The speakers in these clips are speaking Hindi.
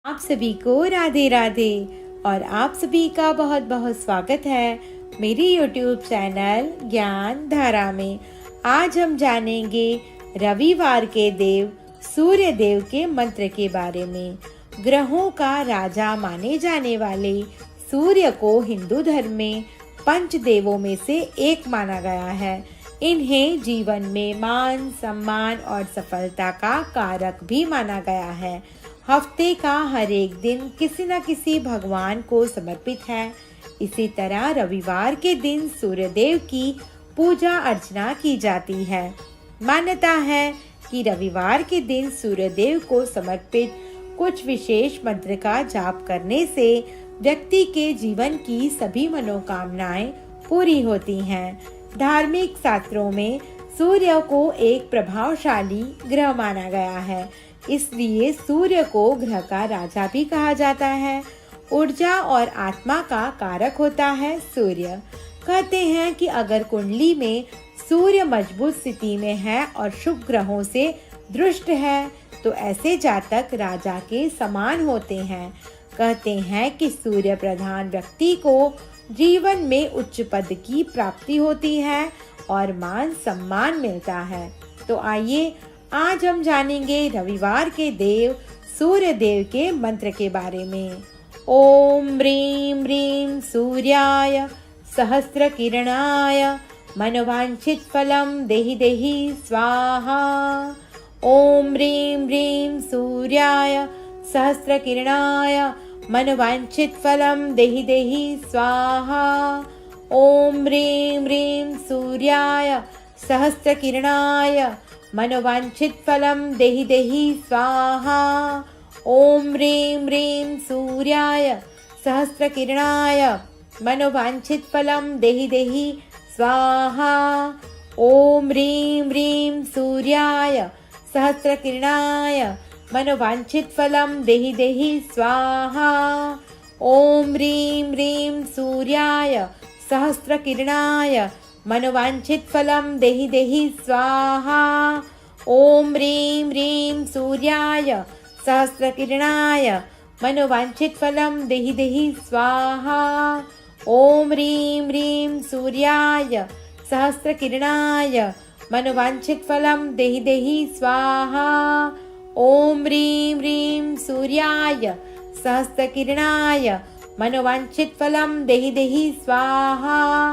आप सभी को राधे राधे और आप सभी का बहुत बहुत स्वागत है मेरी YouTube चैनल ज्ञान धारा में। आज हम जानेंगे रविवार के देव सूर्य देव के मंत्र के बारे में। ग्रहों का राजा माने जाने वाले सूर्य को हिंदू धर्म में पंच देवों में से एक माना गया है। इन्हें जीवन में मान, सम्मान और सफलता का कारक भी माना गया है। हफ्ते का हर एक दिन किसी न किसी भगवान को समर्पित है। इसी तरह रविवार के दिन सूर्यदेव की पूजा अर्चना की जाती है। मान्यता है कि रविवार के दिन सूर्यदेव को समर्पित कुछ विशेष मंत्र का जाप करने से व्यक्ति के जीवन की सभी मनोकामनाएं पूरी होती हैं। धार्मिक शास्त्रों में सूर्य को एक प्रभावशाली ग्रह माना गया है, इसलिए सूर्य को ग्रह का राजा भी कहा जाता है। ऊर्जा और आत्मा का कारक होता है सूर्य। कहते हैं कि अगर कुंडली में सूर्य मजबूत स्थिति में है और शुभ ग्रहों से दृष्ट है तो ऐसे जातक राजा के समान होते हैं। कहते हैं कि सूर्य प्रधान व्यक्ति को जीवन में उच्च पद की प्राप्ति होती है और मान सम्मान मिलता है। तो आइए आज हम जानेंगे रविवार के देव सूर्य देव के मंत्र के बारे में। ओम ह्रीं ह्रीं सूर्याय सहस्र किरणाय मनोवांछित फलम देहि देहि स्वाहा। ओम ह्रीं ह्रीं सूर्याय सहस्र किरणाय मनोवांछित फलम देहि देहि स्वाहा। ओम ह्रीं ह्रीं सूर्याय सहस्र किरणाय मनोवांछित फलम देहि देहि स्वाहा। ओम ह्रीं ह्रीं सूर्याय सहस्र किरणाय मनोवांछित फलम देहि देहि स्वाहा। ओम ह्रीं ह्रीं सूर्याय सहस्र किरणाय मनोवांछित फलम देहि देहि स्वाहा। ओम ह्रीं ह्रीं सूर्याय सहस्र किरणाय मनोवांछित फलम देहि देहि स्वाहा। ओम ह्रीं ह्रीं सूर्याय सहस्र किरणाय मनोवांछित फलम देहि देहि स्वाहा। ओम ह्रीं ह्रीं सूर्याय सहस्र किरणाय मनोवांछित फलम देहि देहि स्वाहा। ओम ह्रीं ह्रीं सूर्याय सहस्र किरणाय मनोवांछित फलम देहि देहि स्वाहा। ओम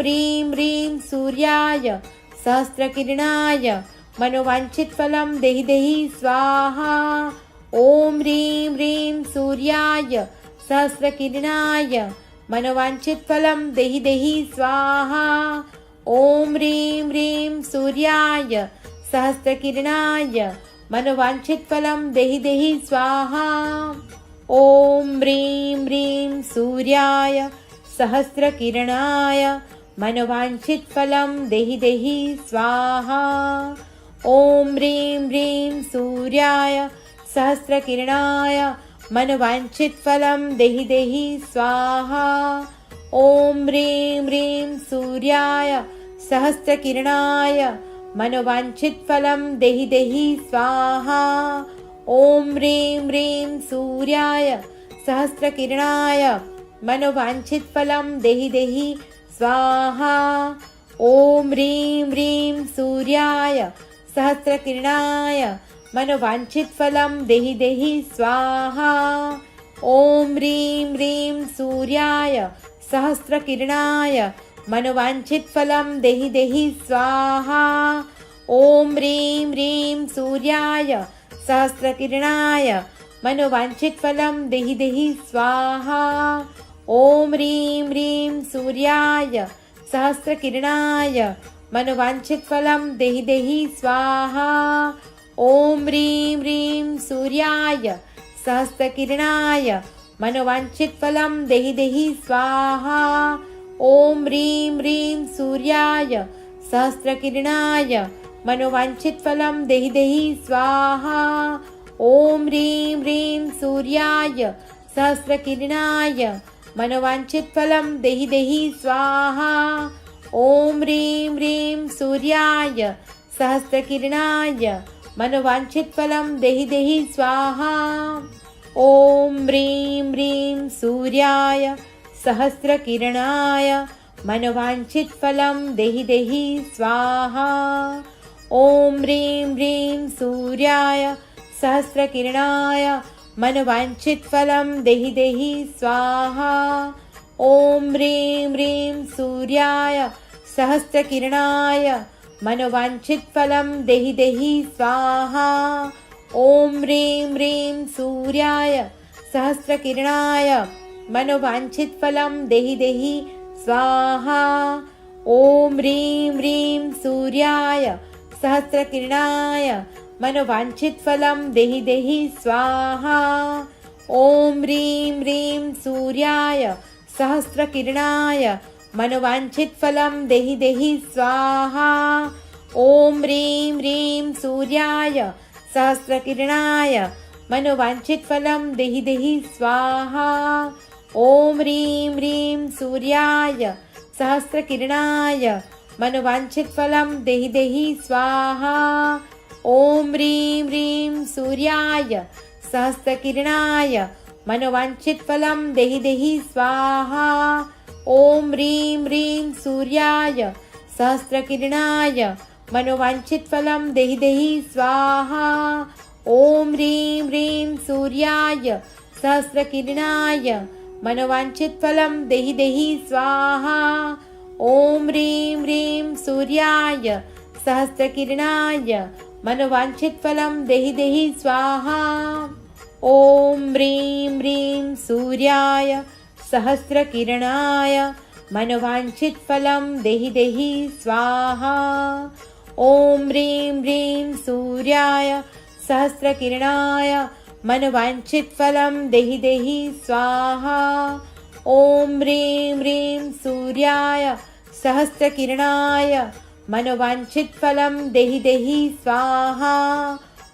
ह्रीं ह्रीं सूर्याय सहस्र किरणाय मनोवांछित फलम देहि देहि स्वाहा। ओम ह्रीं ह्रीं सूर्याय सहस्र किरणाय मनोवांछित फलम देहि देहि स्वाहा। ओम ह्रीं ह्रीं सूर्याय सहस्र किरणाय मनोवांछित फलम देहि देहि स्वाहा। ओम ह्रीं ह्रीं सूर्याय सहस्र किरणाय मनोवांछित फलम देहि देहि स्वाहा। ओम ह्रीं ह्रीं सूर्याय सहस्र किरणाय मनोवांछित फलम देहि देहि स्वाहा। ओम ह्रीं ह्रीं सूर्याय सहस्र किरणाय मनोवांछित फलम देहि देहि स्वाहा। ओम ह्रीं ह्रीं सूर्याय सहस्र किरणाय मनोवांछित फलम देहि देहि स्वाहा। ओम ह्रीं ह्रीं सूर्याय सहस्र किरणाय मनोवांछित फलम देहि देहि स्वाहा। ओम ह्रीं ह्रीं सूर्याय सहस्र किरणाय मनोवांछित फलम देहि देहि स्वाहा। ओम ह्रीं ह्रीं सूर्याय सहस्र किरणाय मनोवांछित फलम देहि देहि स्वाहा। ओम ह्रीं ह्रीं सूर्याय सहस्र किरणाय मनोवांछित फलम देहि देहि स्वाहा। ओम ह्रीं ह्रीं सूर्याय सहस्र किरणाय मनोवांछित फलम देहि देहि स्वाहा। ओम ह्रीं ह्रीं सूर्याय सहस्र किरणाय मनोवांछित फलम देहि देहि स्वाहा। ओम ह्रीं ह्रीं सूर्याय सहस्र किरणाय मनोवांछित फलम देहि देहि स्वाहा। ओम ह्रीं ह्रीं सूर्याय सहस्र किरणाय मनोवांछित फलम देहि देहि स्वाहा। ह्रीं ह्रीं सूर्याय सहस्रकिरणाय मनोवाञ्छितफलं देहि देहि स्वाहा। ॐ ह्रीं ह्रीं सूर्याय सहस्रकिरणाय मनोवाञ्छितफलं देहि देहि स्वाहा। ॐ ह्रीं ह्रीं सूर्याय सहस्रकिरणाय मनोवाञ्छितफलं देहि देहि स्वाहा। ॐ ह्रीं ह्रीं सूर्याय सहस्रकिरणाय मनोवाञ्छितफलं देहि देहि स्वाहा। ॐ ह्रीं ह्रीं सूर्याय सहस्रकिरणाय मनोवाञ्छितफलं देहि देहि स्वाहा। ॐ ह्रीं ह्रीं सूर्याय सहस्रकिरणाय मनोवाञ्छितफलं देहि देहि स्वाहा। ॐ ह्रीं ह्रीं सूर्याय सहस्रकिरणाय मनोवाञ्छितफलं देहि देहि स्वाहा। ॐ ह्रीं ह्रीं सूर्याय सहस्रकिरणाय मनोवाञ्छितफलं देहि देहि स्वाहा। ॐ ह्रीं ह्रीं सूर्याय सहस्रकिरणाय मनोवाञ्छितफलं देहि देहि स्वाहा। ॐ ह्रीं ह्रीं सूर्याय सहस्रकिरणाय मनोवाञ्छितफलं देहि देहि स्वाहा। ॐ ह्रीं ह्रीं सूर्याय सहस्रकिरणाय मनोवाञ्छितफलं देहि देहि स्वाहा। ॐ ह्रीं ह्रीं सूर्याय सहस्रकिरणाय मनोवाञ्छितफलं देहि देहि स्वाहा। ॐ ह्रीं ह्रीं सूर्याय सहस्रकिरणाय मनोवाञ्छितफलं देहि देहि स्वाहा। ॐ ह्रीं ह्रीं सूर्याय सहस्रकिरणाय मनोवाञ्छितफलं देहि देहि स्वाहा। ॐ ह्रीं ह्रीं सूर्याय सहस्रकिरणाय मनोवाञ्छितफलं देहि देहि स्वाहा।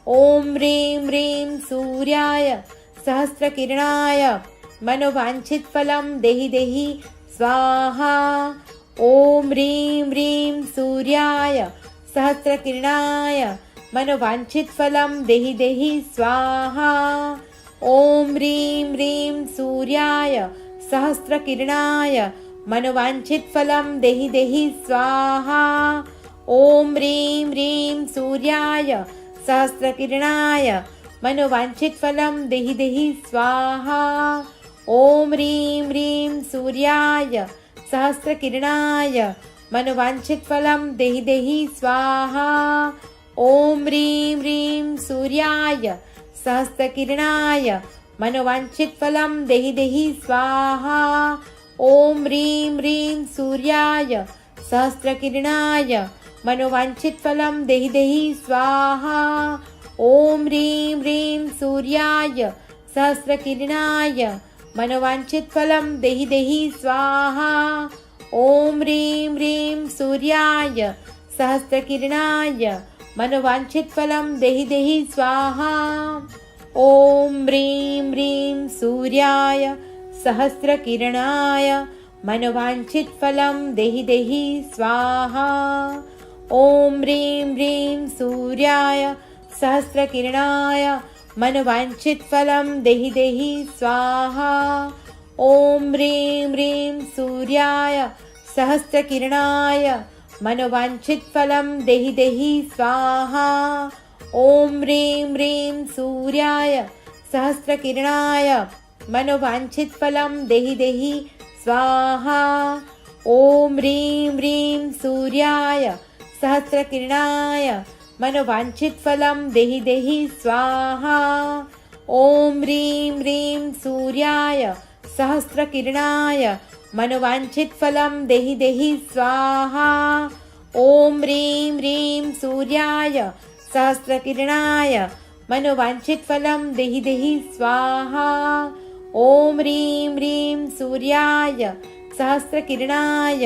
ॐ ह्रीं ह्रीं सूर्याय सहस्रकिरणाय मनोवाञ्छितफलं देहि देहि स्वाहा। ॐ ह्रीं ह्रीं सूर्याय सहस्रकिरणाय मनोवाञ्छितफलं देहि देहि स्वाहा। ॐ ह्रीं ह्रीं सूर्याय सहस्रकिरणाय मनोवाञ्छितफलं देहि देहि स्वाहा। ॐ ह्रीं ह्रीं सूर्याय सहस्रकिरणाय मनोवाञ्छितफलं देहि देहि स्वाहा। ॐ ह्रीं ह्रीं सूर्याय सहस्रकिरणाय मनोवाञ्छितफलं देहि देहि स्वाहा। ॐ ह्रीं ह्रीं सूर्याय सहस्रकिरणाय मनोवाञ्छितफलं देहि देहि स्वाहा। ॐ ह्रीं ह्रीं सूर्याय सहस्रकिरणाय मनोवाञ्छितफलं देहि देहि स्वाहा। ॐ ह्रीं ह्रीं सूर्याय सहस्रकिरणाय मनोवाञ्छितफलं देहि देहि स्वाहा। ॐ ह्रीं ह्रीं सूर्याय सहस्रकिरणाय मनोवाञ्छितफलं देहि देहि स्वाहा। ॐ ह्रीं ह्रीं सूर्याय सहस्रकिरणाय मनोवाञ्छितफलं देहि देहि स्वाहा। ॐ ह्रीं ह्रीं सूर्याय सहस्रकिरणाय मनोवाञ्छितफलं देहि देहि स्वाहा। ॐ ह्रीं ह्रीं सूर्याय सहस्रकिरणाय मनोवाञ्छितफलं देहि देहि स्वाहा। ॐ ह्रीं ह्रीं सूर्याय सहस्रकिरणाय मनोवाञ्छितफलं देहि देहि स्वाहा। ॐ ह्रीं ह्रीं सूर्याय सहस्रकिरणाय मनोवाञ्छितफलं देहि देहि स्वाहा। ॐ ह्रीं ह्रीं सूर्याय सहस्रकिरणाय मनोवाञ्छितफलं देहि देहि स्वाहा। ॐ ह्रीं ह्रीं सूर्याय सहस्रकिरणाय मनोवाञ्छितफलं देहि देहि स्वाहा। ॐ ह्रीं ह्रीं सूर्याय सहस्रकिरणाय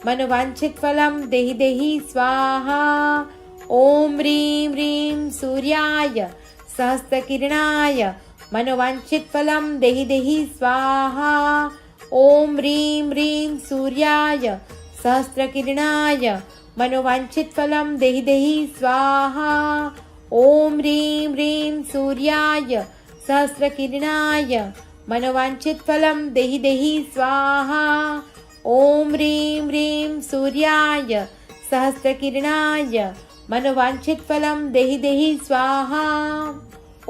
मनोवाञ्छितफलं देहि देहि स्वाहा। ॐ ह्रीं ह्रीं सूर्याय सहस्रकिरणाय मनोवाञ्छितफलं देहि देहि स्वाहा। ॐ ह्रीं ह्रीं सूर्याय सहस्रकिरणाय मनोवाञ्छितफलं देहि देहि स्वाहा। ॐ ह्रीं ह्रीं सूर्याय सहस्रकिरणाय मनोवाञ्छितफलं देहि देहि स्वाहा। ॐ ह्रीं ह्रीं सूर्याय सहस्रकिरणाय मनोवाञ्छितफलं देहि देहि स्वाहा।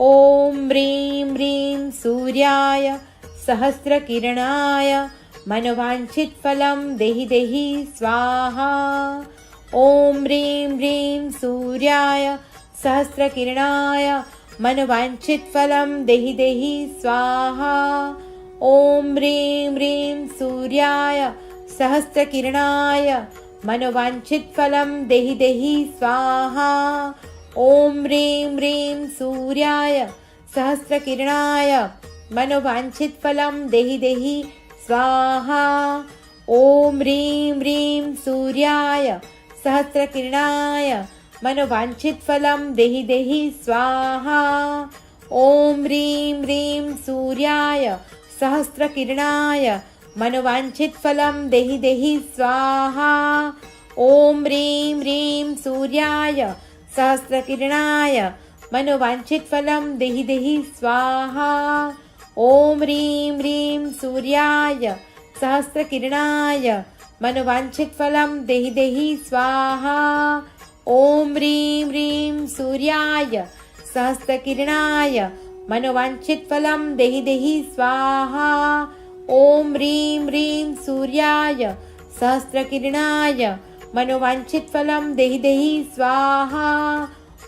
ॐ ह्रीं ह्रीं सूर्याय सहस्रकिरणाय मनोवाञ्छितफलं देहि देहि स्वाहा। ॐ ह्रीं ह्रीं सूर्याय सहस्रकिरणाय मनोवाञ्छितफलं देहि देहि स्वाहा। ॐ ह्रीं ह्रीं सूर्याय सहस्रकिरणाय मनोवाञ्छितफलं देहि देहि स्वाहा। ॐ ह्रीं ह्रीं सूर्याय सहस्रकिरणाय मनोवाञ्छितफलं देहि देहि स्वाहा। ॐ ह्रीं ह्रीं सूर्याय सहस्रकिरणाय मनोवाञ्छितफलं देहि देहि स्वाहा। ॐ ह्रीं ह्रीं सूर्याय सहस्रकिरणाय मनोवाञ्छितफलं देहि देहि स्वाहा। ॐ ह्रीं ह्रीं सूर्याय सहस्रकिरणाय मनोवाञ्छितफलं देहि देहि स्वाहा। ॐ ह्रीं ह्रीं सूर्याय सहस्रकिरणाय मनोवाञ्छितफलं देहि देहि स्वाहा। ॐ ह्रीं ह्रीं सूर्याय सहस्रकिरणाय मनोवाञ्छितफलं देहि देहि स्वाहा। ॐ ह्रीं ह्रीं सूर्याय सहस्रकिरणाय मनोवाञ्छितफलं देहि देहि स्वाहा।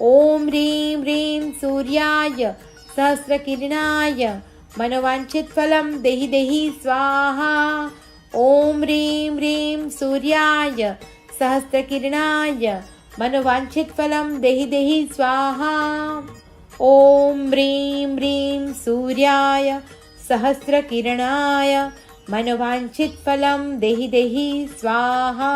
ॐ ह्रीं ह्रीं सूर्याय सहस्रकिरणाय मनोवाञ्छितफलं देहि देहि स्वाहा। ॐ ह्रीं ह्रीं सूर्याय सहस्रकिरणाय मनोवाञ्छितफलं देहि देहि स्वाहा। ॐ ह्रीं ह्रीं सूर्याय सहस्रकिरणाय मनोवाञ्छितफलं देहि देहि स्वाहा।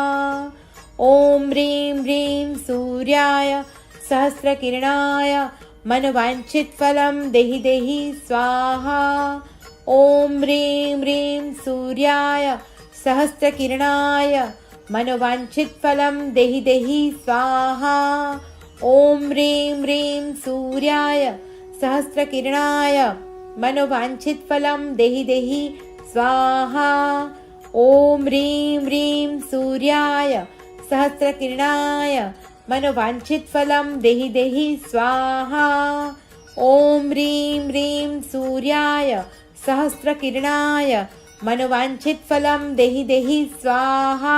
ॐ ह्रीं ह्रीं सूर्याय सहस्रकिरणाय मनोवाञ्छितफलं देहि देहि स्वाहा। ॐ ह्रीं ह्रीं सूर्याय सहस्रकिरणाय मनोवाञ्छितफलं देहि देहि स्वाहा। ॐ ह्रीं ह्रीं सूर्याय सहस्रकिरणाय मनोवाञ्छितफलं देहि देहि स्वाहा। ॐ ह्रीं ह्रीं सूर्याय सहस्रकिरणाय मनोवाञ्छितफलं देहि देहि स्वाहा। ॐ ह्रीं ह्रीं सूर्याय सहस्रकिरणाय मनोवाञ्छितफलं देहि देहि स्वाहा।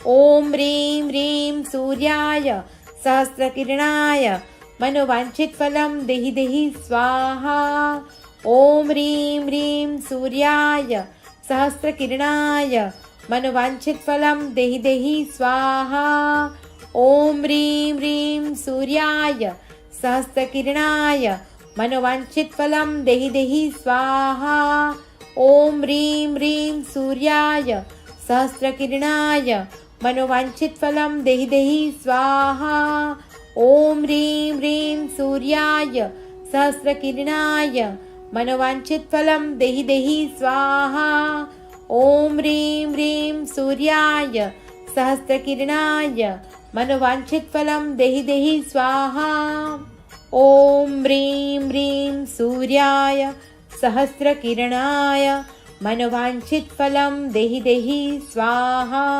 ॐ ह्रीं ह्रीं सूर्याय सहस्रकिरणाय मनोवाञ्छितफलं देहि देहि स्वाहा। ॐ ह्रीं ह्रीं सूर्याय सहस्रकिरणाय मनोवाञ्छितफलं देहि देहि स्वाहा। ॐ ह्रीं ह्रीं सूर्याय सहस्रकिरणाय मनोवाञ्छितफलं देहि देहि स्वाहा। ॐ ह्रीं ह्रीं सूर्याय सहस्रकिरणाय मनोवाञ्छितफलं देहि देहि स्वाहा। ॐ ह्रीं ह्रीं सूर्याय सहस्रकिरणाय मनोवाञ्छितफलं देहि देहि स्वाहा। ॐ ह्रीं ह्रीं सूर्याय सहस्रकिरणाय मनोवाञ्छितफलं देहि देहि स्वाहा। ॐ ह्रीं ह्रीं सूर्याय सहस्रकिरणाय मनोवाञ्छितफलं देहि देहि स्वाहा।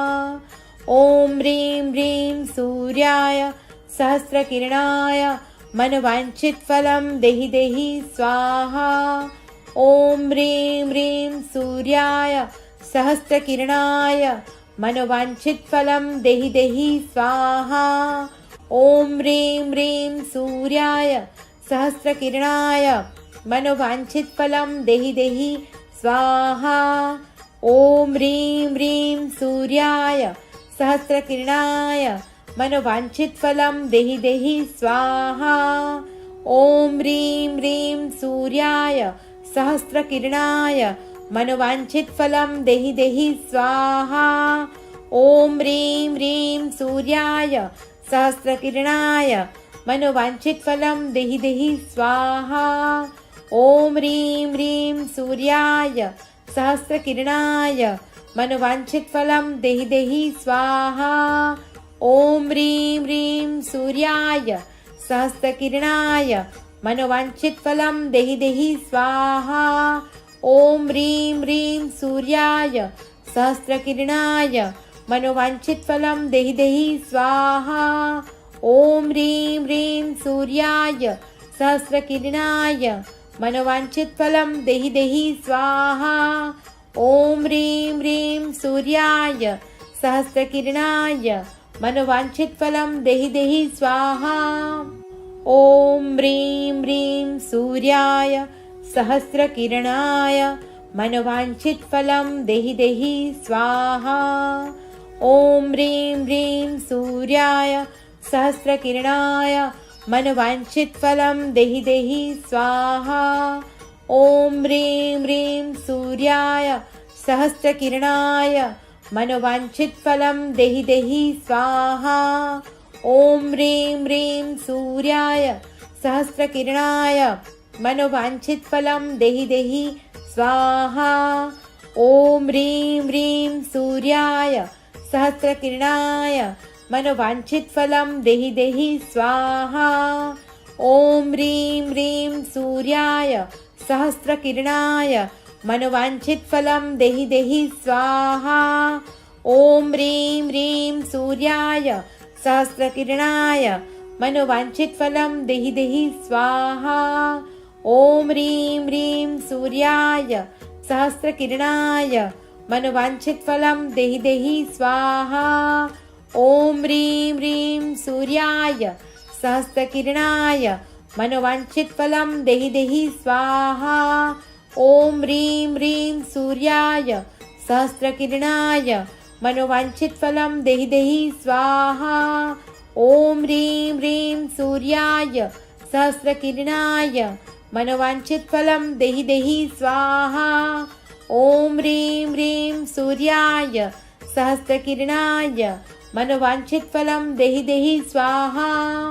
ॐ ह्रीं ह्रीं सूर्याय सहस्रकिरणाय मनोवाञ्छितफलं देहि देहि स्वाहा। ॐ ह्रीं ह्रीं सूर्याय सहस्रकिरणाय मनोवाञ्छितफलं देहि देहि स्वाहा। ॐ ह्रीं ह्रीं सूर्याय सहस्रकिरणाय मनोवाञ्छितफलं देहि देहि स्वाहा। ॐ ह्रीं ह्रीं सूर्याय सहस्रकिरणाय मनोवाञ्छितफलं देहि देहि स्वाहा। ॐ ह्रीं ह्रीं सूर्याय सहस्रकिरणाय मनोवाञ्छितफलं देहि देहि स्वाहा। ॐ ह्रीं ह्रीं सूर्याय सहस्रकिरणाय मनोवाञ्छितफलं देहि देहि स्वाहा। ॐ ह्रीं ह्रीं सूर्याय सहस्रकिरणाय मनोवाञ्छितफलं देहि देहि स्वाहा। ॐ ह्रीं ह्रीं सूर्याय सहस्रकिरणाय मनोवांछित फलं देहि देहि स्वाहा। ॐ ह्रीं ह्रीं सूर्याय सहस्रकिरणाय मनोवांछित फलं देहि देहि स्वाहा। ॐ ह्रीं ह्रीं सूर्याय सहस्रकिरणाय मनोवांछित फलं देहि देहि स्वाहा। ॐ ह्रीं ह्रीं सूर्याय सहस्रकिरणाय मनोवांछित फलं देहि देहि स्वाहा। ॐ ह्रीं ह्रीं सूर्याय सहस्रकिरणाय मनोवांछित फलं देहि देहि स्वाहा। ॐ ह्रीं ह्रीं सूर्याय सहस्रकिरणाय मनोवांछित फलं देहि देहि स्वाहा। ॐ ह्रीं ह्रीं सूर्याय सहस्रकिरणाय मनोवांछित फलं देहि देहि स्वाहा। ॐ ह्रीं ह्रीं सूर्याय सहस्रकिरणाय मनोवांछित फलं देहि देहि स्वाहा। ॐ ह्रीं ह्रीं सूर्याय सहस्रकिरणाय मनोवांछित फलं देहि देहि स्वाहा। ॐ ह्रीं ह्रीं सूर्याय सहस्रकिरणाय मनोवांछित फलं देहि देहि स्वाहा। ॐ ह्रीं ह्रीं सूर्याय सहस्रकिरणाय मनोवांछित फलं देहि देहि स्वाहा। ॐ ह्रीं ह्रीं सूर्याय सहस्रकिरणाय मनोवांछित फलं देहि देहि स्वाहा। ॐ ह्रीं ह्रीं सूर्याय सहस्रकिरणाय मनोवांछित फलं देहि देहि स्वाहा। ॐ ह्रीं ह्रीं सूर्याय सहस्रकिरणाय मनोवांछित फलं देहि देहि स्वाहा। ॐ ह्रीं ह्रीं सूर्याय सहस्रकिरणाय मनोवांछित फलं देहि देहि स्वाहा। ॐ ह्रीं ह्रीं सूर्याय सहस्रकिरणाय मनोवांछित फलं देहि देहि स्वाहा।